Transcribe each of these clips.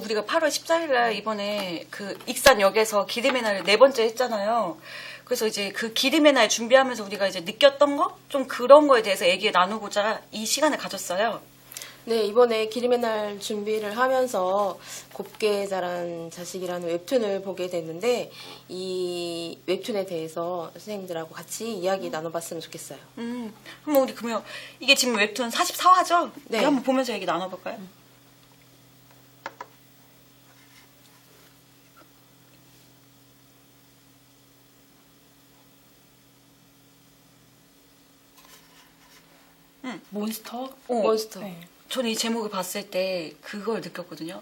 우리가 8월 14일날 이번에 그 익산역에서 기림의 날 4번째 했잖아요. 그래서 이제 그 기림의 날 준비하면서 우리가 이제 느꼈던 거? 좀 그런 거에 대해서 얘기 나누고자 이 시간을 가졌어요. 네, 이번에 기림의 날 준비를 하면서 곱게 자란 자식이라는 웹툰을 보게 됐는데 이 웹툰에 대해서 선생님들하고 같이 이야기 나눠봤으면 좋겠어요. 그럼 우리 그러면 이게 지금 웹툰 44화죠? 네. 한번 보면서 얘기 나눠볼까요? 몬스터? 몬스터. 네. 저는 이 제목을 봤을 때 그걸 느꼈거든요.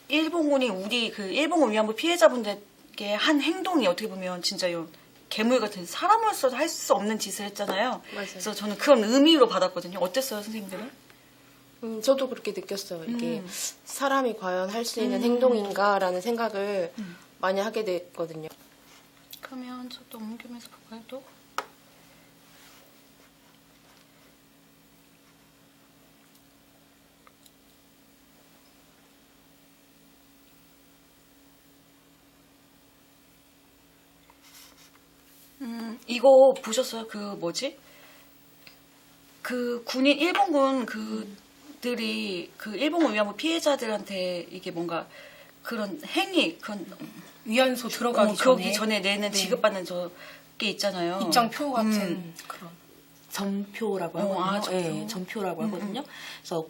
일본군이 우리 그 일본군 위안부 피해자분들께 한 행동이 어떻게 보면 진짜 이런 괴물 같은 사람으로서 할 수 없는 짓을 했잖아요. 맞아요. 그래서 저는 그런 의미로 받았거든요. 어땠어요, 선생님들은? 저도 그렇게 느꼈어요. 이게 사람이 과연 할 수 있는 행동인가라는 생각을 많이 하게 됐거든요. 그러면 저도 옮기면서 볼까요, 또? 이거 보셨어요? 그 뭐지? 그 군인 일본군 그들이 그 일본군 위안부 피해자들한테 이게 뭔가 그런 행위 그런 위안소 들어가기 그러기 전에 네. 내는 지급받는 저게 있잖아요. 입장표 같은 그런. 전표라고 하거든요. 전표. 네, 전표라고 하거든요. 그래서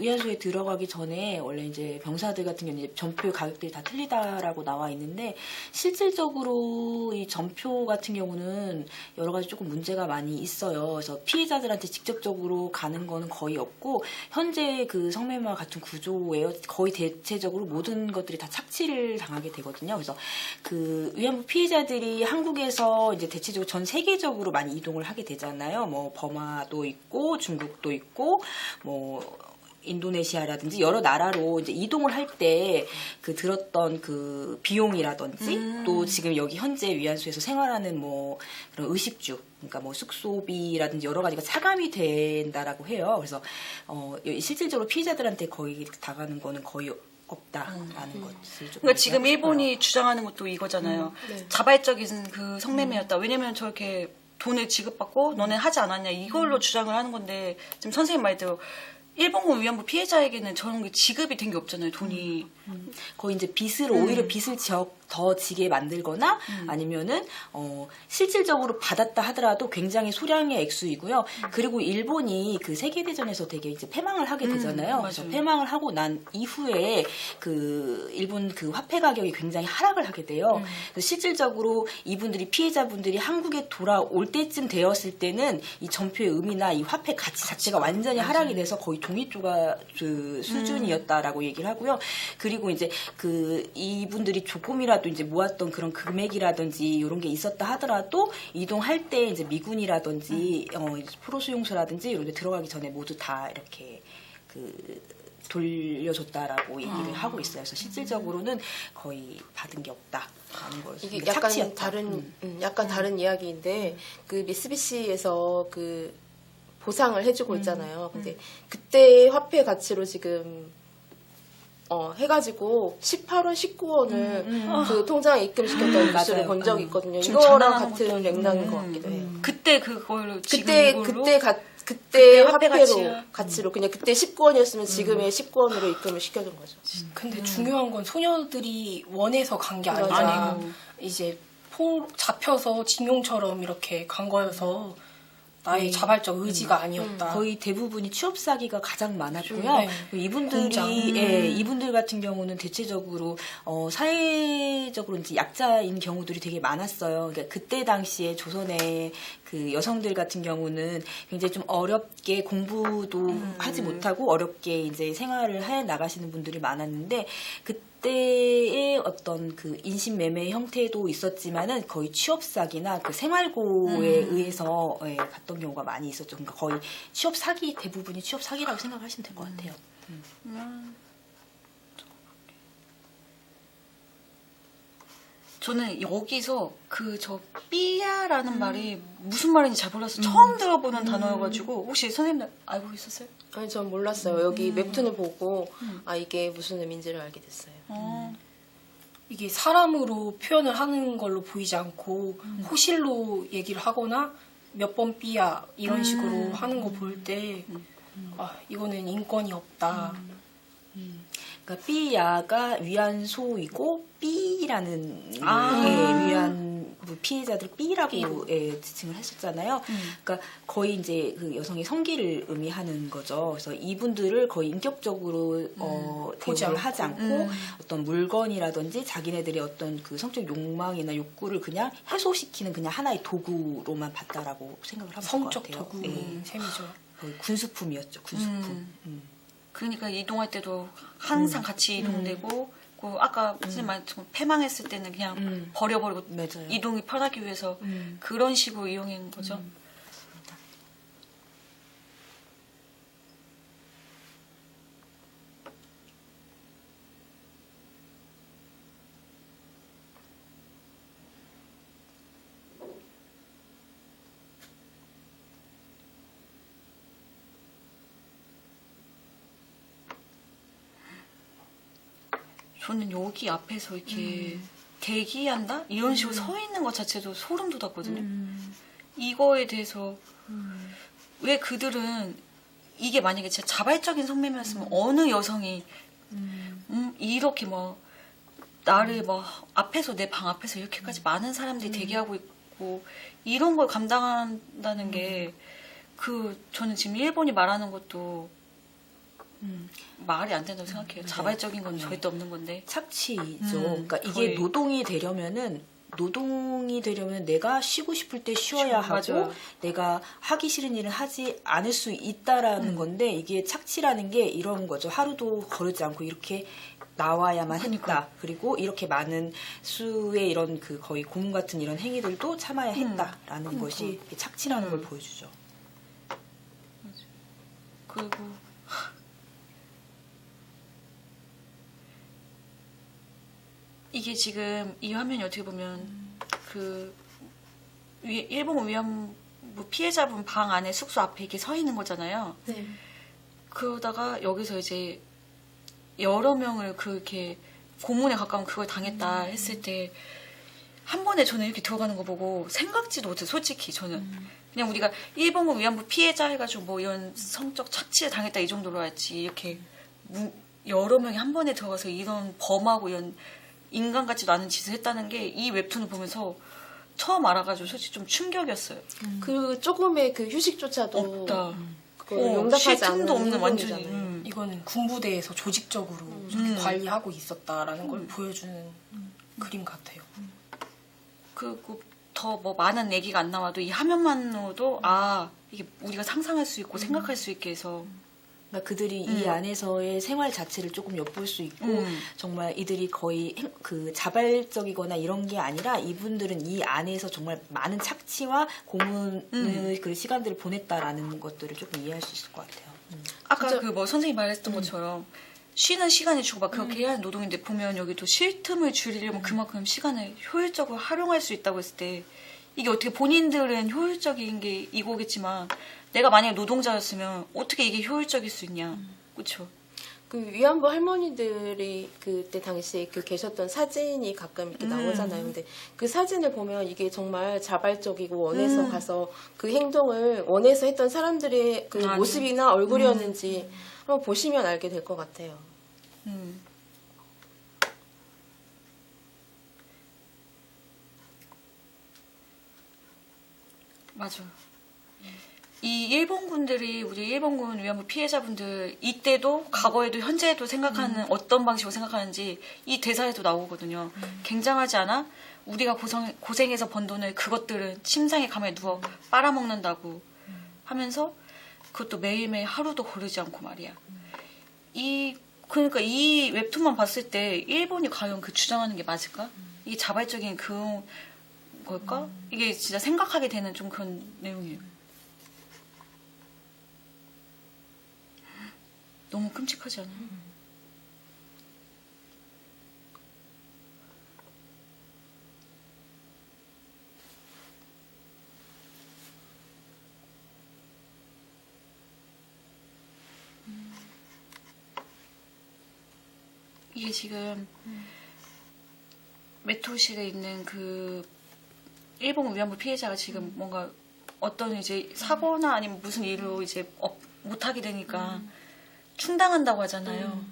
위안소에 들어가기 전에 원래 이제 병사들 같은 경우는 이제 전표 가격들이 다 틀리다라고 나와 있는데 실질적으로 이 전표 같은 경우는 여러 가지 조금 문제가 많이 있어요. 그래서 피해자들한테 직접적으로 가는 거는 거의 없고 현재 그 성매매와 같은 구조예요. 거의 대체적으로 모든 것들이 다 착취를 당하게 되거든요. 그래서 그 위안부 피해자들이 한국에서 이제 대체적으로 전 세계적으로 많이 이동을 하게 되잖아요. 뭐 버마도 있고 중국도 있고 뭐 인도네시아라든지 여러 나라로 이제 이동을 할 때 그 들었던 그 비용이라든지 또 지금 여기 현재 위안소에서 생활하는 뭐 그런 의식주 그러니까 뭐 숙소비라든지 여러 가지가 차감이 된다라고 해요. 그래서 실질적으로 피해자들한테 거의 다가는 거는 거의 없다라는 것을 좀. 그러니까 지금 일본이 주장하는 것도 이거잖아요. 네. 자발적인 그 성매매였다. 왜냐면 저렇게 돈을 지급받고 너네 하지 않았냐 이걸로 주장을 하는 건데 지금 선생님 말대로 일본군 위안부 피해자에게는 저런 게 지급이 된 게 없잖아요. 돈이. 거의 이제 오히려 빚을 더 지게 만들거나 아니면은 실질적으로 받았다 하더라도 굉장히 소량의 액수이고요. 그리고 일본이 그 세계대전에서 되게 이제 패망을 하게 되잖아요. 그래서 맞아요. 패망을 하고 난 이후에 그 일본 그 화폐 가격이 굉장히 하락을 하게 돼요. 그래서 실질적으로 이분들이 피해자분들이 한국에 돌아올 때쯤 되었을 때는 이 전표의 의미나 이 화폐 가치 자체가 완전히 하락이 돼서 거의 종이조각 그 수준이었다라고 얘기를 하고요. 그리고 이제 그 이분들이 조금이라도 이제 모았던 그런 금액이라든지 이런 게 있었다 하더라도 이동할 때 이제 미군이라든지 포로 수용소라든지 이런 데 들어가기 전에 모두 다 이렇게 그 돌려줬다라고 얘기를 하고 있어요. 그래서 실질적으로는 거의 받은 게 없다라는 거예요. 이게 그러니까 약간 착취였다. 약간 다른 이야기인데 그 미쓰비시에서 그 보상을 해주고 있잖아요. 근데 그때 화폐 가치로 지금 해가지고 18원, 19원을 그 통장에 입금시켰다는 뉴스를 맞아요. 본 적이 있거든요. 지금 이거랑 장난하는 같은 것도 맥락인 것 같기도 해요. 그때 그걸로 지금 그때 이걸로? 그때 화폐 화폐로 가치야. 가치로 그냥 그때 19원이었으면 지금의 19원으로 입금을 시켜준 거죠. 근데 중요한 건 소녀들이 원해서 간 게 아니라 아니고. 이제 잡혀서 징용처럼 이렇게 간 거여서 나의 자발적 의지가 아니었다. 거의 대부분이 취업 사기가 가장 많았고요. 네. 이분들이 이분들 같은 경우는 대체적으로 사회적으로 이제 약자인 경우들이 되게 많았어요. 그러니까 그때 당시에 조선의 그 여성들 같은 경우는 굉장히 좀 어렵게 공부도 하지 못하고 어렵게 이제 생활을 해 나가시는 분들이 많았는데 그때의 어떤 그 인신매매 형태도 있었지만은 거의 취업 사기나 그 생활고에 의해서 갔던 경우가 많이 있었죠. 그러니까 거의 취업 사기 대부분이 취업 사기라고 생각하시면 될 것 같아요. 저는 여기서 그 저 삐야라는 말이 무슨 말인지 잘 몰라서 처음 들어보는 단어여가지고 혹시 선생님들 알고 있었어요? 아니 전 몰랐어요. 여기 웹툰을 보고 아 이게 무슨 의미인지를 알게 됐어요. 이게 사람으로 표현을 하는 걸로 보이지 않고 호실로 얘기를 하거나 몇 번 삐야 이런 식으로 하는 거 볼 때 아, 이거는 인권이 없다. 그러니까 삐야가 위안소이고 삐라는 위안 뭐 피해자들 삐라고 지칭을 했었잖아요. 그러니까 거의 이제 그 여성의 성기를 의미하는 거죠. 그래서 이분들을 거의 인격적으로 대우를 하지 않고 어떤 물건이라든지 자기네들의 어떤 그 성적 욕망이나 욕구를 그냥 해소시키는 그냥 하나의 도구로만 봤다라고 생각을 하면 될 것 성적 같아요. 도구인 셈이죠. 거의 군수품이었죠. 군수품. 그러니까 이동할 때도 항상 같이 이동되고 그 아까 선생님 말처럼 패망했을 때는 그냥 버려버리고 맞아요. 이동이 편하기 위해서 그런 식으로 이용한 거죠. 저는 여기 앞에서 이렇게 대기한다? 이런 식으로 서 있는 것 자체도 소름 돋았거든요. 이거에 대해서 왜 그들은 이게 만약에 진짜 자발적인 성매매였으면 어느 여성이 이렇게 뭐 나를 뭐 앞에서 내 방 앞에서 이렇게까지 많은 사람들이 대기하고 있고 이런 걸 감당한다는 게 저는 지금 일본이 말하는 것도 말이 안 된다고 생각해요. 자발적인 건 절대 없는 건데. 착취죠. 그러니까 이게 거의. 노동이 되려면 내가 쉬고 싶을 때 쉬어야 하고 맞아요. 내가 하기 싫은 일은 하지 않을 수 있다라는 건데 이게 착취라는 게 이런 거죠. 하루도 거르지 않고 이렇게 나와야만 했다. 그리고 이렇게 많은 수의 이런 그 거의 고문 같은 이런 행위들도 참아야 했다라는 것이 착취라는 걸 보여주죠. 그리고 이게 지금 이 화면이 어떻게 보면 일본 위안부 피해자분 방 안에 숙소 앞에 이렇게 서 있는 거잖아요. 네. 그러다가 여기서 이제 여러 명을 그렇게 고문에 가까운 그걸 당했다 했을 때 한 번에 저는 이렇게 들어가는 거 보고 생각지도 못해 솔직히 저는 그냥 우리가 일본군 위안부 피해자 해가지고 뭐 이런 성적 착취를 당했다 이 정도로 알지 이렇게 여러 명이 한 번에 들어가서 이런 범하고 이런 인간 같지도 않은 짓을 했다는 게 이 웹툰을 보면서 처음 알아가지고 솔직히 좀 충격이었어요. 그 조금의 그 휴식조차도 없다. 그걸 용납하지 쉴 틈도 않는 없는 완전히. 행동이잖아요. 이거는 군부대에서 조직적으로 이렇게 관리하고 있었다라는 걸 보여주는 그림 같아요. 그리고 더 뭐 많은 얘기가 안 나와도 이 화면만으로도 이게 우리가 상상할 수 있고 생각할 수 있게 해서 그러니까 그들이 이 안에서의 생활 자체를 조금 엿볼 수 있고 정말 이들이 거의 그 자발적이거나 이런 게 아니라 이분들은 이 안에서 정말 많은 착취와 고문의 그 시간들을 보냈다라는 것들을 조금 이해할 수 있을 것 같아요. 아까 그 뭐 선생님이 말했던 것처럼 쉬는 시간이 주고 막 그렇게 해야 하는 노동인데 보면 여기도 쉴 틈을 줄이려면 그만큼 시간을 효율적으로 활용할 수 있다고 했을 때 이게 어떻게 본인들은 효율적인 게 이거겠지만 내가 만약에 노동자였으면 어떻게 이게 효율적일 수 있냐. 그렇죠? 그 위안부 할머니들이 그때 당시에 그 계셨던 사진이 가끔 이렇게 나오잖아요. 근데 그 사진을 보면 이게 정말 자발적이고 원해서 가서 그 행동을 원해서 했던 사람들의 그 맞아. 모습이나 얼굴이었는지 한번 보시면 알게 될 것 같아요. 맞아요. 이 일본군들이 우리 일본군 위안부 피해자분들 이때도 과거에도 현재에도 생각하는 어떤 방식으로 생각하는지 이 대사에도 나오거든요. 굉장하지 않아? 우리가 고생해서 번 돈을 그것들은 침상에 가만히 누워 빨아먹는다고 하면서 그것도 매일매일 하루도 거르지 않고 말이야. 그러니까 이 웹툰만 봤을 때 일본이 과연 그 주장하는 게 맞을까? 이게 자발적인 그런 걸까? 이게 진짜 생각하게 되는 좀 그런 내용이에요. 너무 끔찍하지 않아요? 이게 지금 메토실에 있는 그 일본 위안부 피해자가 지금 뭔가 어떤 이제 사고나 아니면 무슨 일로 이제 못하게 되니까 충당한다고 하잖아요.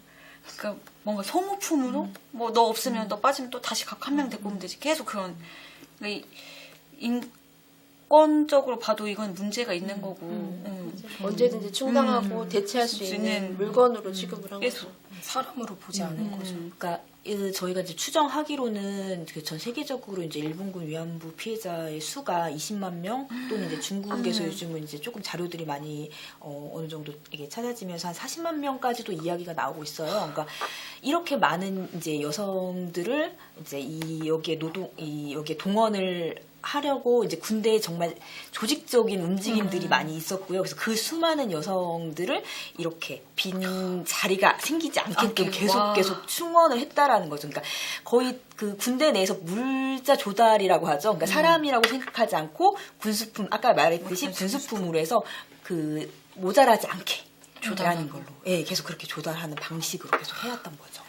그러니까 뭔가 소모품으로 뭐 너 없으면 너 빠지면 또 다시 각 한 명 데리고 오면 되지. 계속 그런 그러니까 인권적으로 봐도 이건 문제가 있는 거고. 언제든지 충당하고 대체할 수 있는 물건으로 취급을 한 계속. 거죠. 사람으로 보지 않은 거죠. 그러니까 저희가 이제 추정하기로는 그 전 세계적으로 이제 일본군 위안부 피해자의 수가 20만 명 또는 이제 중국에서 요즘은 이제 조금 자료들이 많이 어느 정도 이게 찾아지면서 한 40만 명까지도 이야기가 나오고 있어요. 그러니까 이렇게 많은 이제 여성들을 이제 여기에 동원을 하려고 이제 군대에 정말 조직적인 움직임들이 많이 있었고요. 그래서 그 수많은 여성들을 이렇게 빈 자리가 생기지 않게끔 계속 충원을 했다라는 거죠. 그러니까 거의 그 군대 내에서 물자 조달이라고 하죠. 그러니까 사람이라고 생각하지 않고 군수품, 아까 말했듯이 군수품으로 해서 그 모자라지 않게 조달하는 걸로. 예, 계속 그렇게 조달하는 방식으로 계속 해왔던 거죠.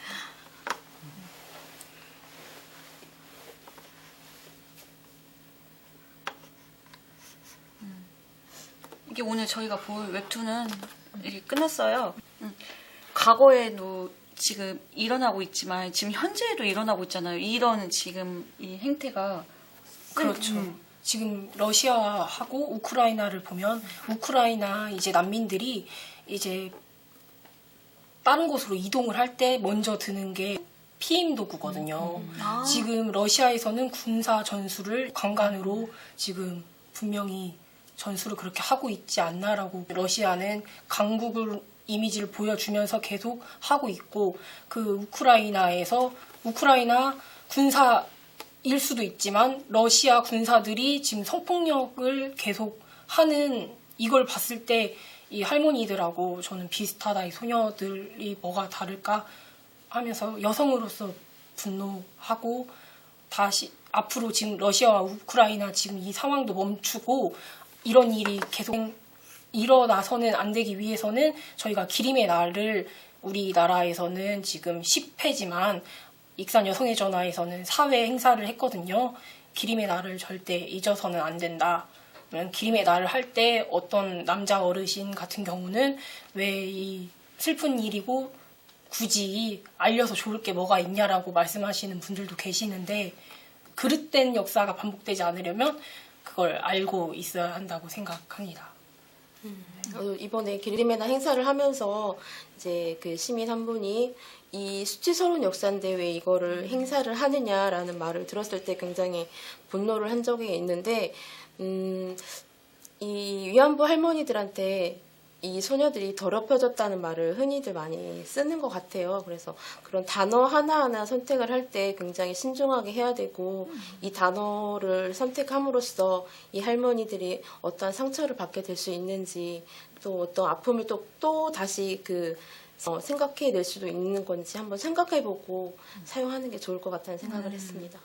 이게 오늘 저희가 볼 웹툰은 이게 끝났어요. 과거에도 지금 일어나고 있지만 지금 현재에도 일어나고 있잖아요. 이런 지금 이 행태가 그렇죠. 지금 러시아하고 우크라이나를 보면 우크라이나 이제 난민들이 이제 다른 곳으로 이동을 할 때 먼저 드는 게 피임 도구거든요. 지금 러시아에서는 군사 전술을 관간으로 지금 분명히 전술을 그렇게 하고 있지 않나라고 러시아는 강국을 이미지를 보여주면서 계속 하고 있고 그 우크라이나 군사일 수도 있지만 러시아 군사들이 지금 성폭력을 계속 하는 이걸 봤을 때 이 할머니들하고 저는 비슷하다. 이 소녀들이 뭐가 다를까 하면서 여성으로서 분노하고 다시 앞으로 지금 러시아와 우크라이나 지금 이 상황도 멈추고 이런 일이 계속 일어나서는 안 되기 위해서는 저희가 기림의 날을 우리나라에서는 지금 10회지만 익산 여성의 전화에서는 4회 행사를 했거든요. 기림의 날을 절대 잊어서는 안 된다. 기림의 날을 할 때 어떤 남자 어르신 같은 경우는 왜 이 슬픈 일이고 굳이 알려서 좋을 게 뭐가 있냐라고 말씀하시는 분들도 계시는데 그릇된 역사가 반복되지 않으려면 그걸 알고 있어야 한다고 생각합니다. 이번에 기림의날 행사를 하면서 이제 그 시민 한 분이 이 수치스러운 역사인데 왜 이거를 행사를 하느냐라는 말을 들었을 때 굉장히 분노를 한 적이 있는데 이 위안부 할머니들한테 이 소녀들이 더럽혀졌다는 말을 흔히들 많이 쓰는 것 같아요. 그래서 그런 단어 하나하나 선택을 할 때 굉장히 신중하게 해야 되고 이 단어를 선택함으로써 이 할머니들이 어떠한 상처를 받게 될 수 있는지 또 어떤 아픔을 또 다시 생각해낼 수도 있는 건지 한번 생각해보고 사용하는 게 좋을 것 같다는 생각을 했습니다.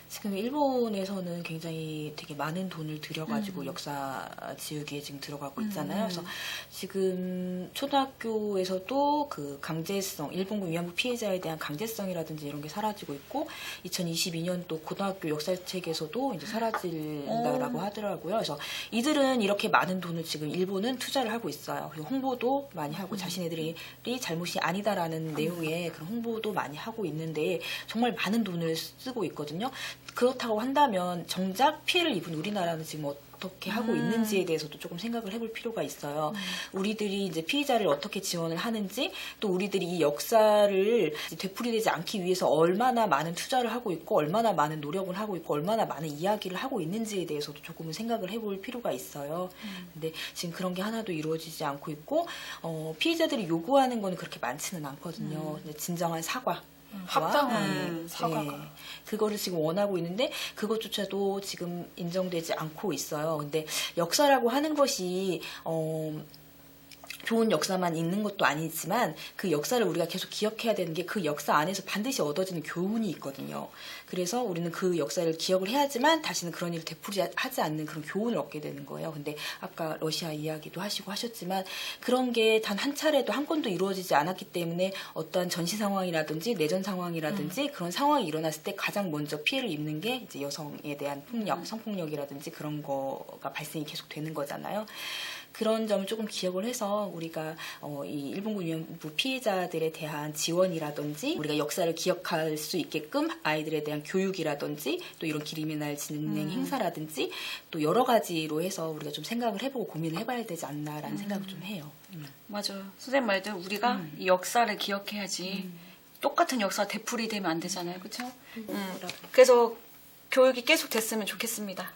지금 일본에서는 굉장히 되게 많은 돈을 들여가지고 역사 지우기에 지금 들어가고 있잖아요. 그래서 지금 초등학교에서도 그 강제성, 일본군 위안부 피해자에 대한 강제성이라든지 이런 게 사라지고 있고 2022년도 고등학교 역사책에서도 이제 사라진다라고 하더라고요. 그래서 이들은 이렇게 많은 돈을 지금 일본은 투자를 하고 있어요. 그리고 홍보도 많이 하고 자신네들이 잘못이 아니다라는 내용의 그런 홍보도 많이 하고 있는데 정말 많은 돈을 쓰고 있거든요. 그렇다고 한다면 정작 피해를 입은 우리나라는 지금 어떻게 하고 있는지에 대해서도 조금 생각을 해볼 필요가 있어요. 우리들이 이제 피해자를 어떻게 지원을 하는지 또 우리들이 이 역사를 되풀이되지 않기 위해서 얼마나 많은 투자를 하고 있고 얼마나 많은 노력을 하고 있고 얼마나 많은 이야기를 하고 있는지에 대해서도 조금은 생각을 해볼 필요가 있어요. 근데 지금 그런 게 하나도 이루어지지 않고 있고 피해자들이 요구하는 거는 그렇게 많지는 않거든요. 근데 진정한 사과. 합당한 사과가. 네, 그거를 지금 원하고 있는데 그것조차도 지금 인정되지 않고 있어요. 근데 역사라고 하는 것이 좋은 역사만 있는 것도 아니지만 그 역사를 우리가 계속 기억해야 되는 게 그 역사 안에서 반드시 얻어지는 교훈이 있거든요. 그래서 우리는 그 역사를 기억을 해야지만 다시는 그런 일을 되풀이하지 않는 그런 교훈을 얻게 되는 거예요. 근데 아까 러시아 이야기도 하시고 하셨지만 그런 게 단 한 차례도 한 건도 이루어지지 않았기 때문에 어떠한 전시 상황이라든지 내전 상황이라든지 그런 상황이 일어났을 때 가장 먼저 피해를 입는 게 이제 여성에 대한 폭력, 성폭력이라든지 그런 거가 발생이 계속 되는 거잖아요. 그런 점을 조금 기억을 해서 우리가 이 일본군 위안부 피해자들에 대한 지원이라든지 우리가 역사를 기억할 수 있게끔 아이들에 대한 교육이라든지 또 이런 기림의 날 진행 행사라든지 또 여러 가지로 해서 우리가 좀 생각을 해보고 고민을 해봐야 되지 않나라는 생각을 좀 해요. 맞아요. 선생님 말대로 우리가 이 역사를 기억해야지 똑같은 역사가 되풀이되면 안 되잖아요. 그렇죠? 그래서 교육이 계속 됐으면 좋겠습니다.